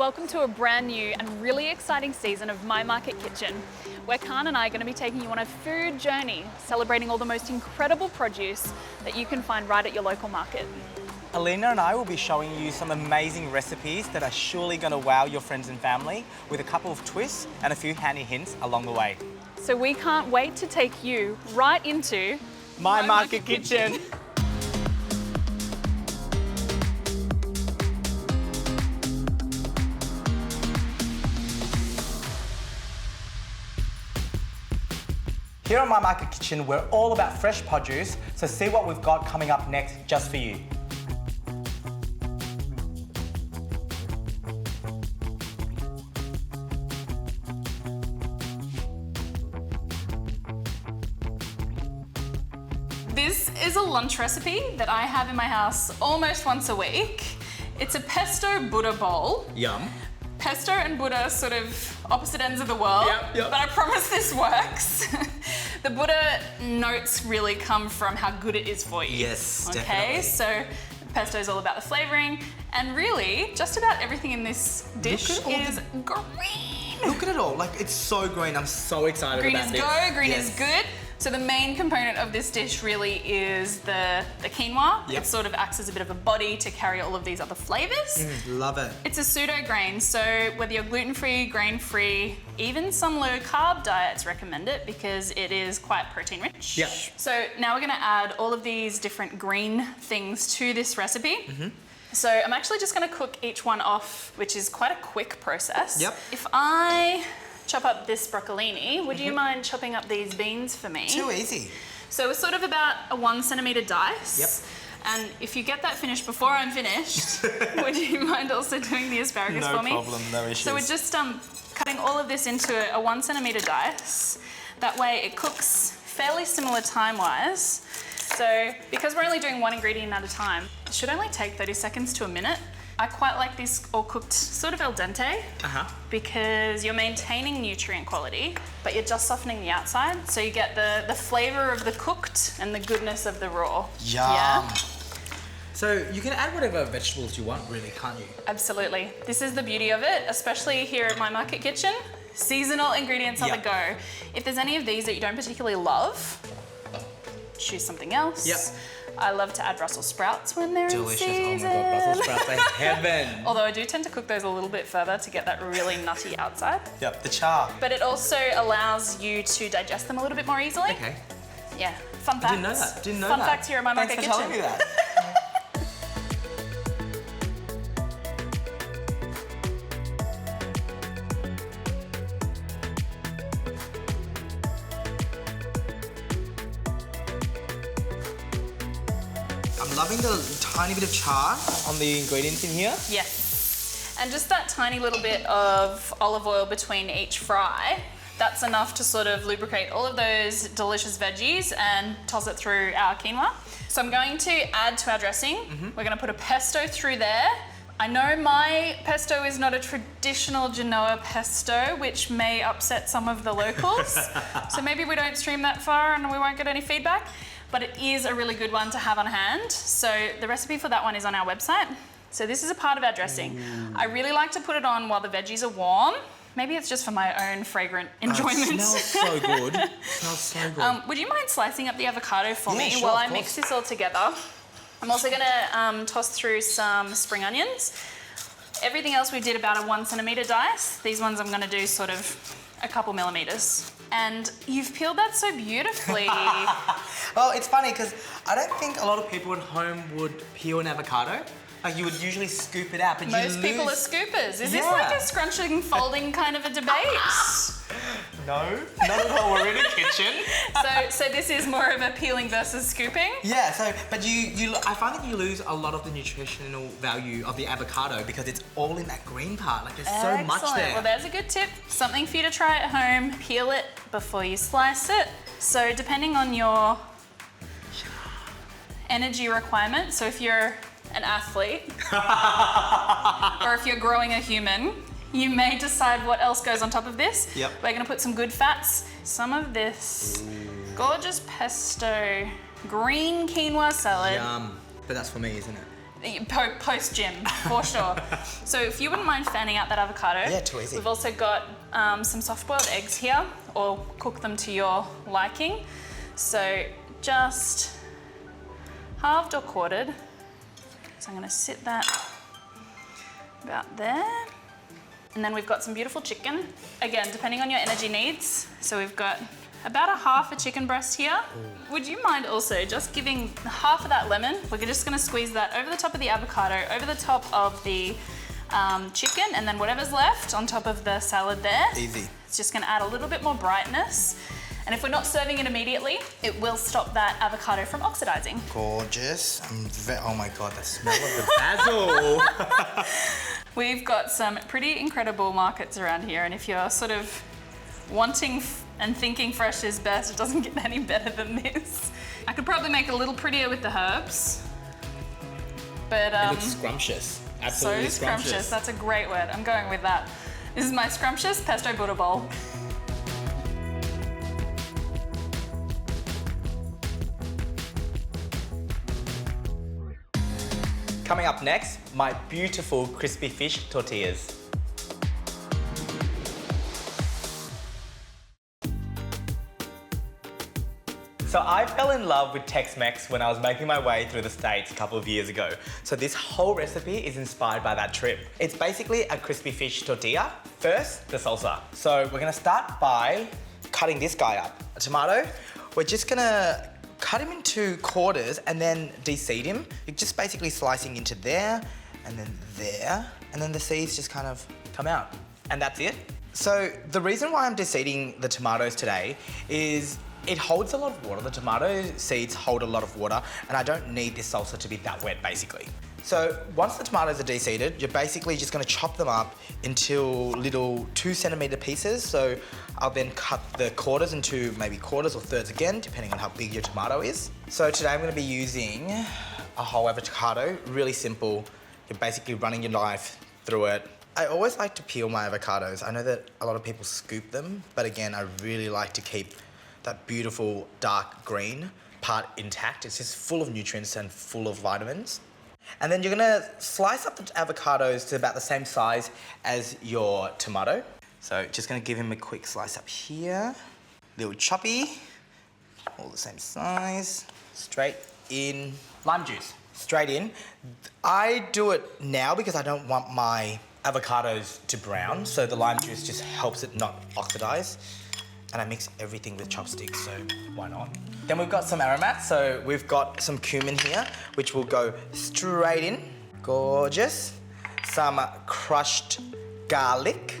welcome to a brand new and really exciting season of My Market Kitchen, where Khan and I are going to be taking you on a food journey, celebrating all the most incredible produce that you can find right at your local market. Alina and I will be showing you some amazing recipes that are surely going to wow your friends and family, with a couple of twists and a few handy hints along the way. So we can't wait to take you right into My Market Kitchen. Here at My Market Kitchen, we're all about fresh produce, so see what we've got coming up next just for you. This is a lunch recipe that I have in my house almost once a week. It's a pesto Buddha bowl. Yum. Pesto and Buddha are sort of opposite ends of the world, Yep. but I promise this works. The Buddha notes really come from how good it is for you. Yes, okay, definitely. so pesto is all about the flavoring, and really, just about everything in this dish is green. Look at it all, like it's so green. I'm so excited Green about is this. go, green Yes. is good. So the main component of this dish really is the quinoa. Yep. It sort of acts as a bit of a body to carry all of these other flavors. Love it. It's a pseudo grain, so whether you're gluten-free, grain-free, even some low-carb diets recommend it because it is quite protein-rich. Yep. So now we're gonna add all of these different green things to this recipe. So I'm actually just gonna cook each one off, which is quite a quick process. Yep. If I chop up this broccolini, would you mind chopping up these beans for me? Too easy. So it's sort of about a 1 centimetre dice. Yep. And if you get that finished before I'm finished, would you mind also doing the asparagus for me? No problem, no issues. So we're just cutting all of this into a 1 centimetre dice. That way it cooks fairly similar time-wise. So because we're only doing one ingredient at a time, it should only take 30 seconds to a minute. I quite like this all cooked sort of al dente because you're maintaining nutrient quality, but you're just softening the outside. So you get the flavor of the cooked and the goodness of the raw. Yum. Yeah, So you can add whatever vegetables you want, really, can't you? absolutely. This is the beauty of it, especially here at My Market Kitchen. Seasonal ingredients on the go. If there's any of these that you don't particularly love, choose something else. Yep. I love to add Brussels sprouts when they're Delicious. in season. Oh my God, Brussels sprouts are heaven. Although I do tend to cook those a little bit further to get that really nutty outside. Yep, the char. But it also allows you to digest them a little bit more easily. Okay. Yeah, fun facts. Didn't know that. Didn't know fun that. facts here at My Market Thanks Kitchen. for telling me that. I'm loving the tiny bit of char on the ingredients in here. Yes. And just that tiny little bit of olive oil between each fry, that's enough to sort of lubricate all of those delicious veggies and toss it through our quinoa. So I'm going to add to our dressing. We're going to put a pesto through there. I know my pesto is not a traditional Genoa pesto, which may upset some of the locals. So maybe we don't stream that far and we won't get any feedback. But it is a really good one to have on hand. So the recipe for that one is on our website. So this is a part of our dressing. I really like to put it on while the veggies are warm. Maybe it's just for my own fragrant enjoyment. It smells so good. It smells so good. Would you mind slicing up the avocado for Yeah, me sure, while of I course. mix this all together? I'm also gonna toss through some spring onions. Everything else we did about a 1 centimetre dice. These ones I'm gonna do sort of a couple millimetres. And you've peeled that so beautifully. Well, it's funny because I don't think a lot of people at home would peel an avocado. Like you would usually scoop it out, but Most people are scoopers. Is this Yeah. like a scrunching, folding kind of a debate? No, not at all. We're in a kitchen. So this is more of a peeling versus scooping? Yeah, so, but I find that you lose a lot of the nutritional value of the avocado because it's all in that green part. Like there's so much Excellent. there. Well, there's a good tip. Something for you to try at home. Peel it before you slice it. So depending on your energy requirement, so if you're an athlete or if you're growing a human, you may decide what else goes on top of this. Yep. We're gonna put some good fats, some of this gorgeous pesto, green quinoa salad. Yum. But that's for me, isn't it? Post-gym, for sure. So if you wouldn't mind fanning out that avocado. Yeah, too easy. We've also got some soft-boiled eggs here, or cook them to your liking. So just halved or quartered. So I'm gonna sit that about there. And then we've got some beautiful chicken. Again, depending on your energy needs. So we've got about a half a chicken breast here. Ooh. Would you mind also just giving half of that lemon? We're just gonna squeeze that over the top of the avocado, over the top of the chicken, and then whatever's left on top of the salad there. Easy. It's just gonna add a little bit more brightness. And if we're not serving it immediately, it will stop that avocado from oxidizing. Gorgeous. Oh my God, the smell of the basil. We've got some pretty incredible markets around here, and if you're sort of wanting and thinking fresh is best, it doesn't get any better than this. I could probably make it a little prettier with the herbs, but it looks scrumptious. Absolutely so scrumptious. That's a great word. I'm going with that. This is my scrumptious pesto Buddha bowl. Coming up next, my beautiful crispy fish tortillas. So I fell in love with Tex-Mex when I was making my way through the States a couple of years ago. So this whole recipe is inspired by that trip. It's basically a crispy fish tortilla. First, the salsa. So we're gonna start by cutting this guy up. A tomato, we're just gonna cut him into quarters and then de-seed him. You're just basically slicing into there, and then the seeds just kind of come out. And that's it. So the reason why I'm de-seeding the tomatoes today is it holds a lot of water. The tomato seeds hold a lot of water, and I don't need this salsa to be that wet, basically. So once the tomatoes are de-seeded, you're basically just gonna chop them up into little 2-centimeter pieces. So I'll then cut the quarters into maybe quarters or thirds again, depending on how big your tomato is. So today I'm gonna be using a whole avocado, really simple. You're basically running your knife through it. I always like to peel my avocados. I know that a lot of people scoop them, but again, I really like to keep that beautiful dark green part intact. It's just full of nutrients and full of vitamins. And then you're gonna slice up the avocados to about the same size as your tomato. So just gonna give him a quick slice up here. Little choppy, all the same size. Straight in. Lime juice, straight in. I do it now because I don't want my avocados to brown, so the lime juice just helps it not oxidize. And I mix everything with chopsticks, so why not? Then we've got some aromats. So we've got some cumin here, which will go straight in. Gorgeous. Some crushed garlic,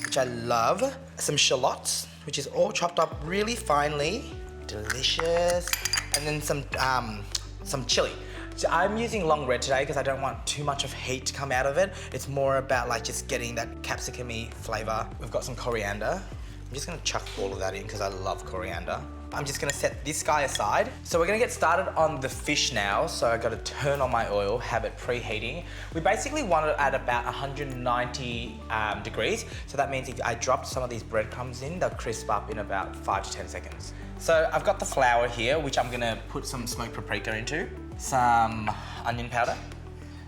which I love. Some shallots, which is all chopped up really finely. Delicious. And then some chili. So I'm using long red today because I don't want too much of heat to come out of it. It's more about like just getting that capsicum-y flavor. We've got some coriander. I'm just gonna chuck all of that in because I love coriander. I'm just gonna set this guy aside. So we're gonna get started on the fish now. So I gotta turn on my oil, have it preheating. We basically want it at about 190 degrees. So that means if I dropped some of these breadcrumbs in, they'll crisp up in about 5 to 10 seconds. So I've got the flour here, which I'm gonna put some smoked paprika into, some onion powder,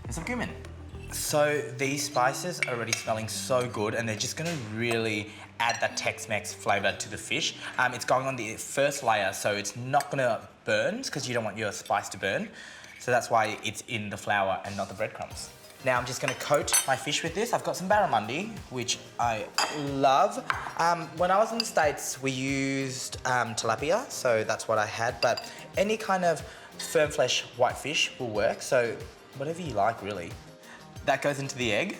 and some cumin. So these spices are already smelling so good, and they're just gonna really add that Tex-Mex flavor to the fish. It's going on the first layer, so it's not gonna burn, because you don't want your spice to burn. So that's why it's in the flour and not the breadcrumbs. Now I'm just gonna coat my fish with this. I've got some barramundi, which I love. When I was in the States, we used tilapia, so that's what I had, but any kind of firm flesh white fish will work, so whatever you like, really. That goes into the egg.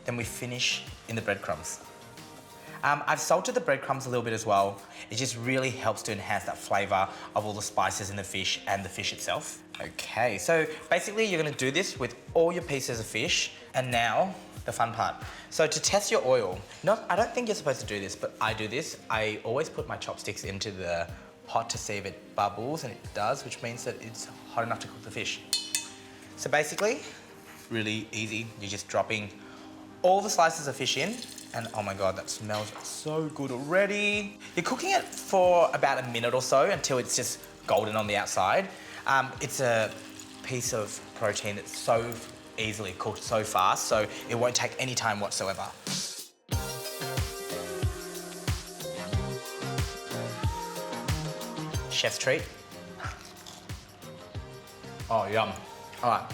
Then we finish in the breadcrumbs. I've salted the breadcrumbs a little bit as well. It just really helps to enhance that flavor of all the spices in the fish and the fish itself. Okay, so basically you're gonna do this with all your pieces of fish, and now the fun part. So to test your oil, I don't think you're supposed to do this, but I do this. I always put my chopsticks into the pot to see if it bubbles, and it does, which means that it's hot enough to cook the fish. So basically, really easy. You're just dropping all the slices of fish in, and oh my God, that smells so good already. You're cooking it for about a minute or so until it's just golden on the outside. It's a piece of protein that's so easily cooked so fast, so it won't take any time whatsoever. Chef's treat. Oh, yum. All right.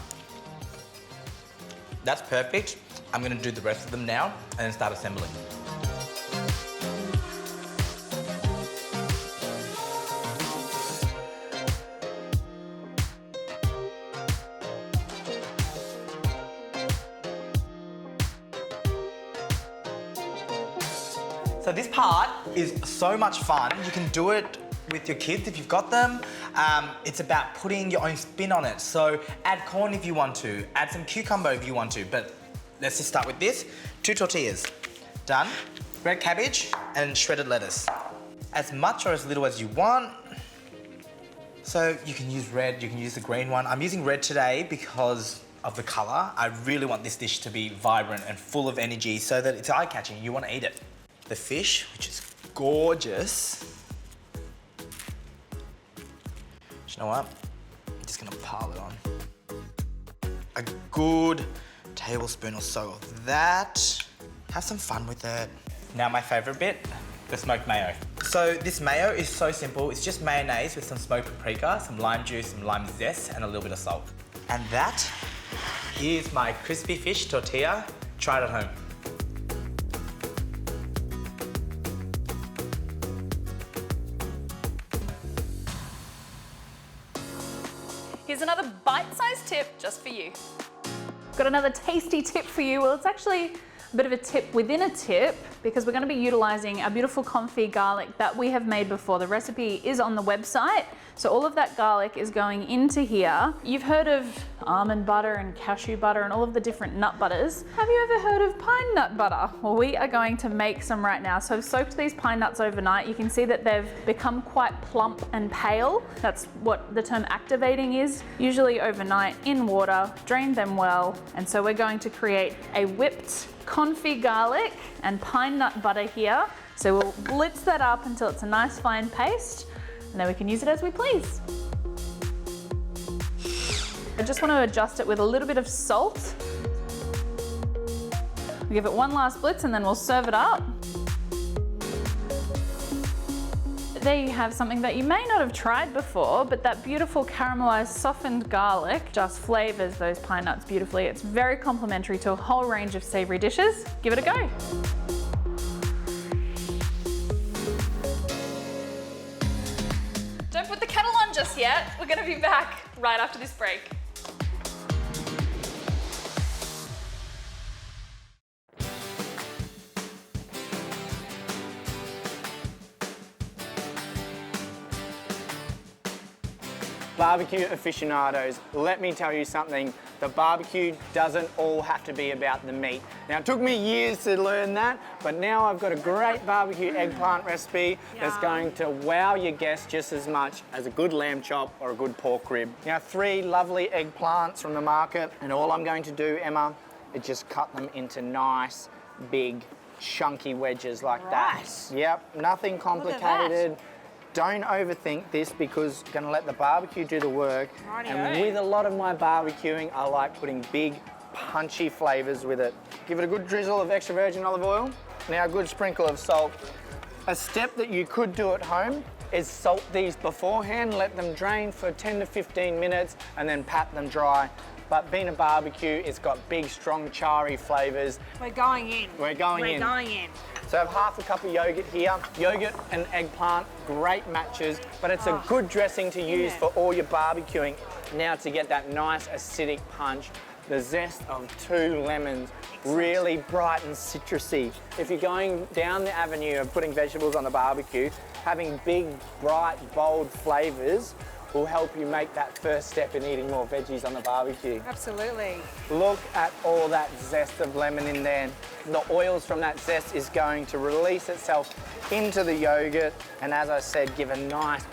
That's perfect. I'm gonna do the rest of them now and then start assembling. So this part is so much fun. You can do it with your kids if you've got them. It's about putting your own spin on it. So add corn if you want to, add some cucumber if you want to, but let's just start with this. 2 tortillas, done. Red cabbage and shredded lettuce. As much or as little as you want. So you can use red, you can use the green one. I'm using red today because of the color. I really want this dish to be vibrant and full of energy so that it's eye-catching. You want to eat it. The fish, which is gorgeous. You know what? I'm just gonna pile it on. A good tablespoon or so of that. Have some fun with it. Now my favorite bit, the smoked mayo. So this mayo is so simple. It's just mayonnaise with some smoked paprika, some lime juice, some lime zest, and a little bit of salt. And that is my crispy fish tortilla. Try it at home. Here's another bite-sized tip just for you. Got another tasty tip for you. Well, it's actually a bit of a tip within a tip because we're going to be utilizing our beautiful confit garlic that we have made before. The recipe is on the website. So all of that garlic is going into here. You've heard of almond butter and cashew butter and all of the different nut butters. Have you ever heard of pine nut butter? Well, we are going to make some right now. So I've soaked these pine nuts overnight. You can see that they've become quite plump and pale. That's what the term activating is. Usually overnight in water, drain them well. And so we're going to create a whipped confit garlic and pine nut butter here. So we'll blitz that up until it's a nice fine paste. And then we can use it as we please. I just want to adjust it with a little bit of salt. We'll give it one last blitz and then we'll serve it up. There you have something that you may not have tried before, but that beautiful caramelized softened garlic just flavors those pine nuts beautifully. It's very complementary to a whole range of savory dishes. Give it a go. Don't put the kettle on just yet. We're gonna be back right after this break. Barbecue aficionados, let me tell you something. The barbecue doesn't all have to be about the meat. Now, it took me years to learn that, but now I've got a great barbecue eggplant recipe that's going to wow your guests just as much as a good lamb chop or a good pork rib. Now, 3 lovely eggplants from the market, and all I'm going to do, Emma, is just cut them into nice, big, chunky wedges like that. Yep, nothing complicated. Don't overthink this because I'm going to let the barbecue do the work. And with a lot of my barbecuing, I like putting big, punchy flavours with it. Give it a good drizzle of extra virgin olive oil. Now a good sprinkle of salt. A step that you could do at home is salt these beforehand, let them drain for 10 to 15 minutes and then pat them dry. But being a barbecue, it's got big, strong, charry flavours. We're going in. We're going in. So I have half a cup of yogurt here. Yogurt and eggplant, great matches, but it's a good dressing to use for all your barbecuing. Now to get that nice acidic punch, the zest of 2 lemons, really bright and citrusy. If you're going down the avenue of putting vegetables on the barbecue, having big, bright, bold flavours will help you make that first step in eating more veggies on the barbecue. Absolutely. Look at all that zest of lemon in there. The oils from that zest is going to release itself into the yogurt and, as I said, give a nice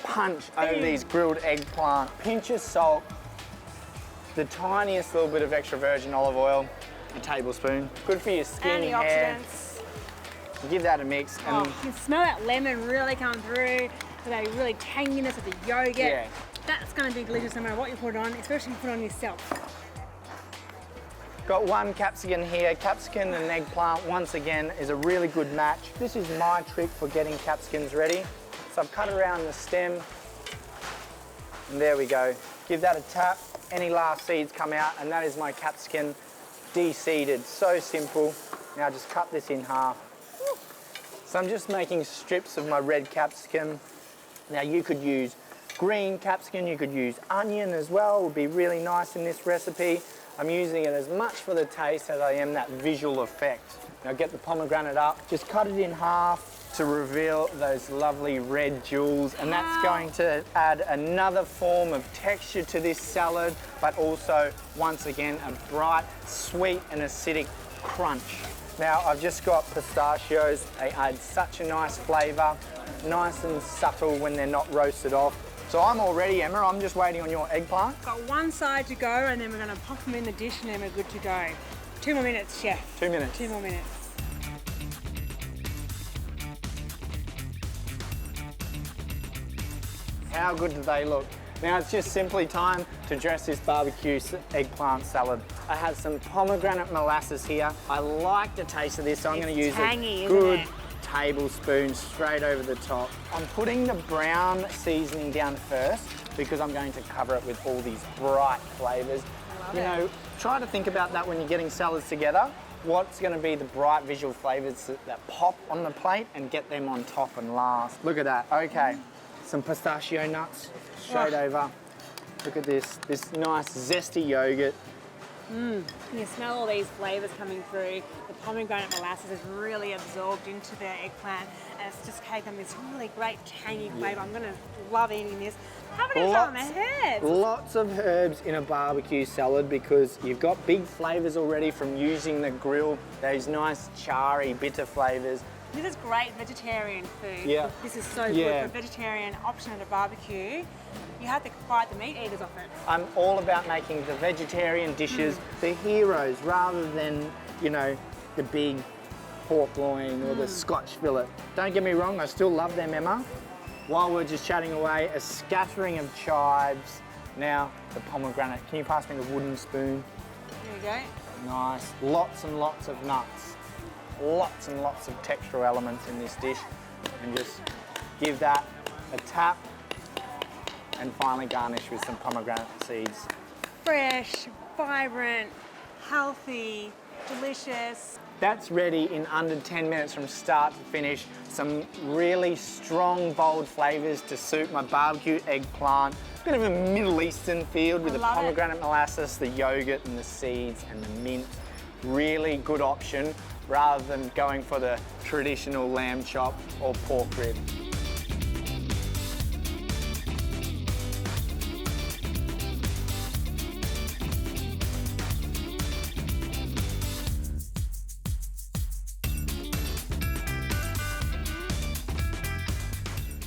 punch over these grilled eggplant. Pinch of salt, the tiniest little bit of extra virgin olive oil, a tablespoon. Good for your skin, hair. Antioxidants. Give that a mix. You can smell that lemon really come through. So that really tanginess of the yogurt. Yeah. That's going to be delicious no matter what you put on, especially if you put on yourself. Got one capsicum here. Capsicum and eggplant, once again, is a really good match. This is my trick for getting capsicums ready. So I've cut around the stem, and there we go. Give that a tap, any last seeds come out, and that is my capsicum de-seeded. So simple. Now just cut this in half. So I'm just making strips of my red capsicum. Now you could use green capsicum, you could use onion as well, would be really nice in this recipe. I'm using it as much for the taste as I am that visual effect. Now get the pomegranate up, just cut it in half to reveal those lovely red jewels, and that's going to add another form of texture to this salad, but also, once again, a bright, sweet and acidic crunch. Now I've just got pistachios. They add such a nice flavour, nice and subtle when they're not roasted off. So I'm all ready, Emma. I'm just waiting on your eggplant. Got one side to go, and then we're going to pop them in the dish, and then we're good to go. 2 more minutes, chef. 2 minutes. 2 more minutes. How good do they look? Now it's just simply time to dress this barbecue eggplant salad. I have some pomegranate molasses here. I like the taste of this, so I'm going to use tangy, a good isn't it? tablespoon straight over the top. I'm putting the brown seasoning down first because I'm going to cover it with all these bright flavours. You know, try to think about that when you're getting salads together. What's going to be the bright visual flavours that pop on the plate, and get them on top and last. Look at that. Okay, some pistachio nuts straight over. Look at this nice zesty yogurt. You smell all these flavours coming through. The pomegranate molasses is really absorbed into the eggplant, and it's just taken this really great tangy flavour. I'm going to love eating this. How many on the head? Lots of herbs in a barbecue salad because you've got big flavours already from using the grill, those nice charry, bitter flavours. This is great vegetarian food. Yeah. This is so good for a vegetarian option at a barbecue. You have to fight the meat eaters off it. I'm all about making the vegetarian dishes the heroes rather than, you know, the big pork loin or the Scotch fillet. Don't get me wrong, I still love them, Emma. While we're just chatting away, a scattering of chives. Now, the pomegranate. Can you pass me the wooden spoon? There you go. Nice. Lots and lots of nuts. Lots and lots of textural elements in this dish. And just give that a tap. And finally garnish with some pomegranate seeds. Fresh, vibrant, healthy, delicious. That's ready in under 10 minutes from start to finish. Some really strong, bold flavours to suit my barbecue eggplant. Bit of a Middle Eastern feel with the pomegranate molasses, the yogurt and the seeds and the mint. Really good option rather than going for the traditional lamb chop or pork rib.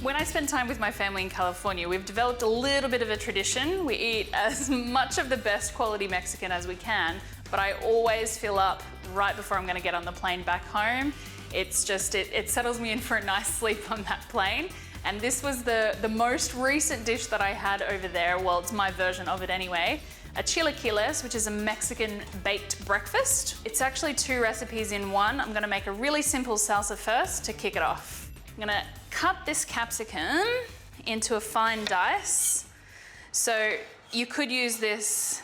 When I spend time with my family in California, we've developed a little bit of a tradition. We eat as much of the best quality Mexican as we can, but I always fill up right before I'm gonna get on the plane back home. It's just, it settles me in for a nice sleep on that plane. And this was the most recent dish that I had over there. Well, it's my version of it anyway. A chilaquiles, which is a Mexican baked breakfast. It's actually 2 recipes in one. I'm gonna make a really simple salsa first to kick it off. I'm gonna cut this capsicum into a fine dice. So you could use this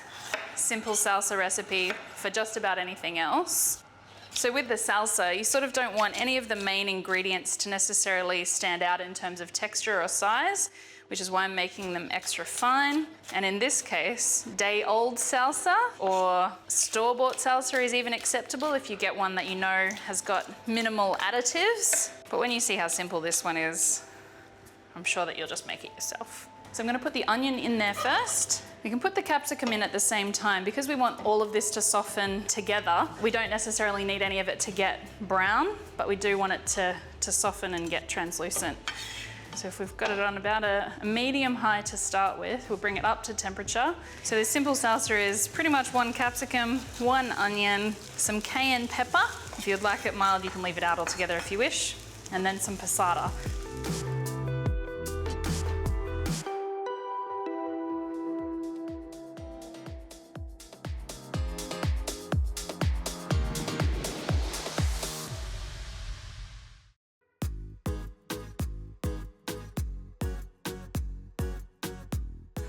simple salsa recipe for just about anything else. So with the salsa, you sort of don't want any of the main ingredients to necessarily stand out in terms of texture or size, which is why I'm making them extra fine. And in this case, day-old salsa or store-bought salsa is even acceptable if you get one that you know has got minimal additives. But when you see how simple this one is, I'm sure that you'll just make it yourself. So I'm gonna put the onion in there first. We can put the capsicum in at the same time. Because we want all of this to soften together, we don't necessarily need any of it to get brown, but we do want it to soften and get translucent. So if we've got it on about a medium high to start with, we'll bring it up to temperature. So this simple salsa is pretty much 1 capsicum, 1 onion, some cayenne pepper. If you'd like it mild, you can leave it out altogether if you wish, and then some passata.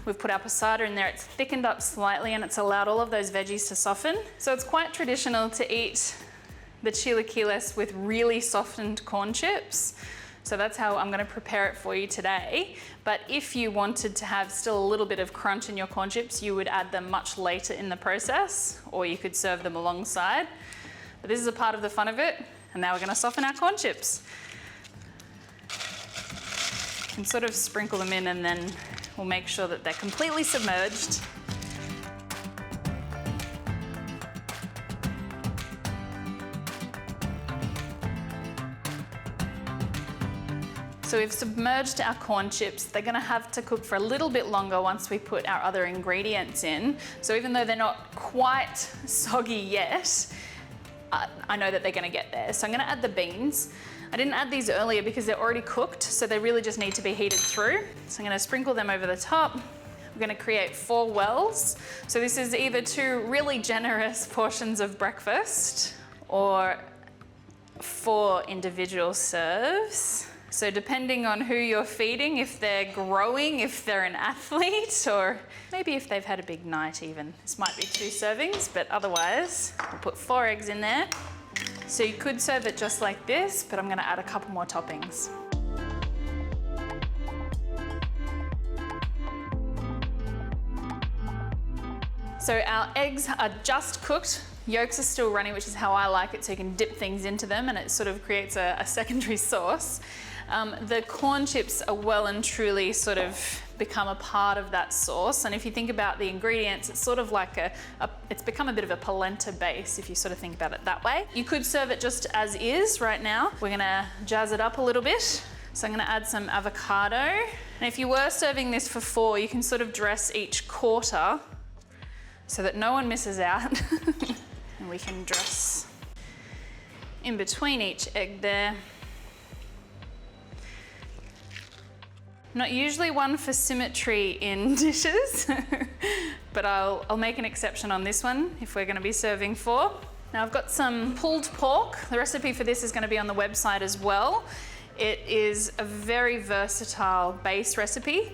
we've put our passata in there, it's thickened up slightly and it's allowed all of those veggies to soften. So it's quite traditional to eat the chilaquiles with really softened corn chips. So that's how I'm going to prepare it for you today. But if you wanted to have still a little bit of crunch in your corn chips, you would add them much later in the process, or you could serve them alongside. But this is a part of the fun of it. And now we're going to soften our corn chips. You can sort of sprinkle them in and then we'll make sure that they're completely submerged. So we've submerged our corn chips. They're gonna have to cook for a little bit longer once we put our other ingredients in. So even though they're not quite soggy yet, I know that they're gonna get there. So I'm gonna add the beans. I didn't add these earlier because they're already cooked, so they really just need to be heated through. So I'm gonna sprinkle them over the top. We're gonna create 4 wells. So this is either 2 really generous portions of breakfast or 4 individual serves. So depending on who you're feeding, if they're growing, if they're an athlete, or maybe if they've had a big night even. This might be 2 servings, but otherwise, we'll put 4 eggs in there. So you could serve it just like this, but I'm gonna add a couple more toppings. So our eggs are just cooked. Yolks are still running, which is how I like it, so you can dip things into them and it sort of creates a secondary sauce. The corn chips are well and truly sort of become a part of that sauce. And if you think about the ingredients, it's sort of like it's become a bit of a polenta base if you sort of think about it that way. You could serve it just as is right now. We're gonna jazz it up a little bit. So I'm gonna add some avocado. And if you were serving this for 4, you can sort of dress each quarter so that no one misses out. And we can dress in between each egg there. I'm not usually one for symmetry in dishes, but I'll make an exception on this one if we're gonna be serving 4. Now I've got some pulled pork. The recipe for this is gonna be on the website as well. It is a very versatile base recipe,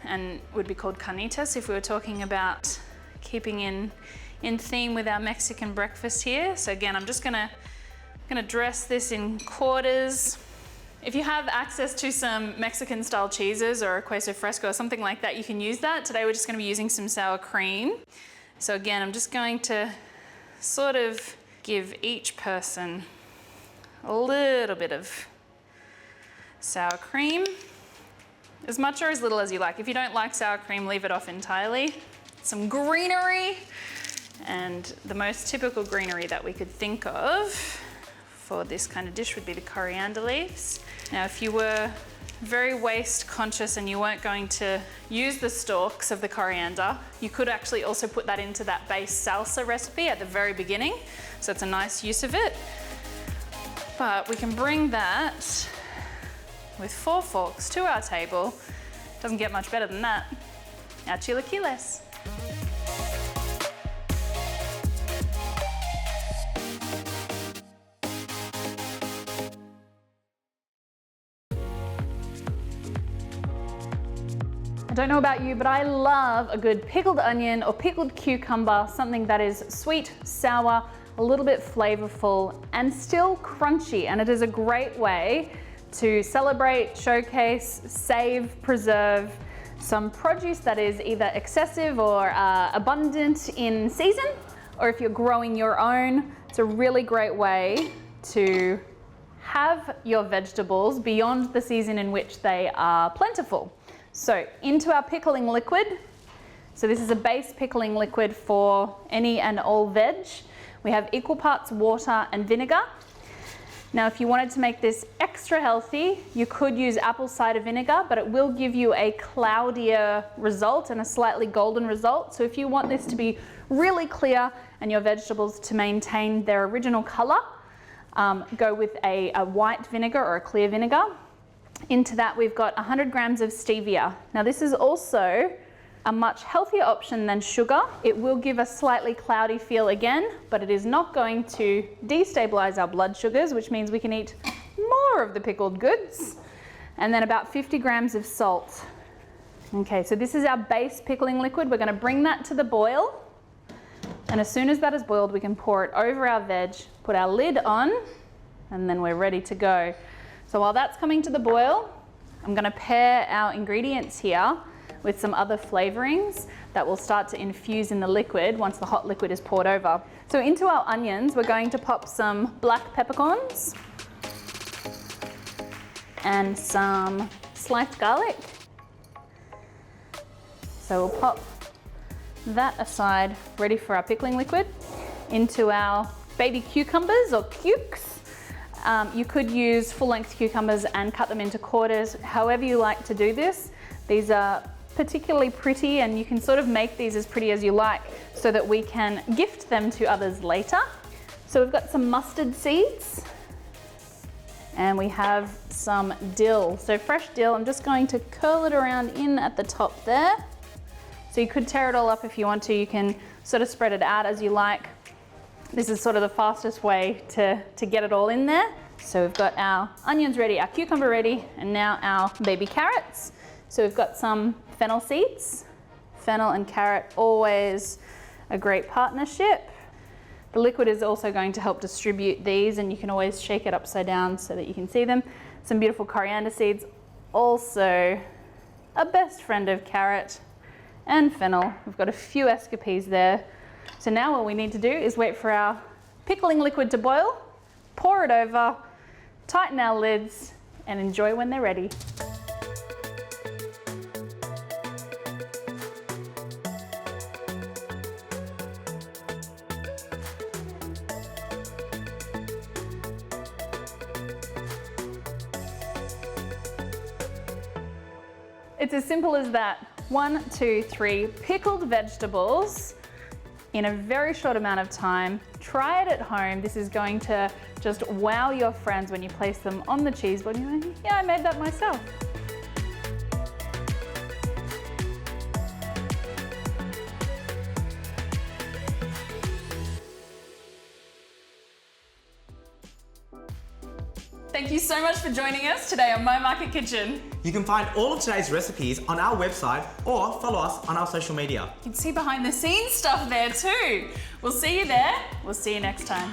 and would be called carnitas if we were talking about keeping in theme with our Mexican breakfast here. So again, I'm just gonna dress this in quarters. If you have access to some Mexican style cheeses or a queso fresco or something like that, you can use that. Today we're just gonna be using some sour cream. So again, I'm just going to sort of give each person a little bit of sour cream. As much or as little as you like. If you don't like sour cream, leave it off entirely. Some greenery. And the most typical greenery that we could think of for this kind of dish would be the coriander leaves. Now, if you were very waste conscious and you weren't going to use the stalks of the coriander, you could actually also put that into that base salsa recipe at the very beginning. So it's a nice use of it. But we can bring that with 4 forks to our table. Doesn't get much better than that. Our chilaquiles. I don't know about you, but I love a good pickled onion or pickled cucumber, something that is sweet, sour, a little bit flavorful, and still crunchy. And it is a great way to celebrate, showcase, save, preserve some produce that is either excessive or abundant in season, or if you're growing your own, it's a really great way to have your vegetables beyond the season in which they are plentiful. So into our pickling liquid. So this is a base pickling liquid for any and all veg. We have equal parts water and vinegar. Now, if you wanted to make this extra healthy, you could use apple cider vinegar, but it will give you a cloudier result and a slightly golden result. So if you want this to be really clear and your vegetables to maintain their original color, go with a white vinegar or a clear vinegar. Into that, we've got 100 grams of stevia. Now, this is also a much healthier option than sugar. It will give a slightly cloudy feel again, but it is not going to destabilize our blood sugars, which means we can eat more of the pickled goods. And then about 50 grams of salt. Okay, so this is our base pickling liquid. We're going to bring that to the boil. And as soon as that is boiled, we can pour it over our veg, put our lid on, and then we're ready to go. So while that's coming to the boil, I'm going to pair our ingredients here with some other flavorings that will start to infuse in the liquid once the hot liquid is poured over. So into our onions, we're going to pop some black peppercorns and some sliced garlic. So we'll pop that aside, ready for our pickling liquid. Into our baby cucumbers or cukes. You could use full-length cucumbers and cut them into quarters, however you like to do this. These are particularly pretty, and you can sort of make these as pretty as you like so that we can gift them to others later. So we've got some mustard seeds and we have some dill. So fresh dill, I'm just going to curl it around in at the top there. So you could tear it all up if you want to. You can sort of spread it out as you like. This is sort of the fastest way to get it all in there. So we've got our onions ready, our cucumber ready, and now our baby carrots. So we've got some fennel seeds. Fennel and carrot, always a great partnership. The liquid is also going to help distribute these, and you can always shake it upside down so that you can see them. Some beautiful coriander seeds, also a best friend of carrot and fennel. We've got a few escapees there. So now all we need to do is wait for our pickling liquid to boil, pour it over, tighten our lids, and enjoy when they're ready. It's as simple as that. 1, 2, 3 pickled vegetables in a very short amount of time. Try it at home. This is going to just wow your friends when you place them on the cheese board. You're like, yeah, I made that myself. Thank you so much for joining us today on My Market Kitchen. You can find all of today's recipes on our website or follow us on our social media. You can see behind the scenes stuff there too. We'll see you there. We'll see you next time.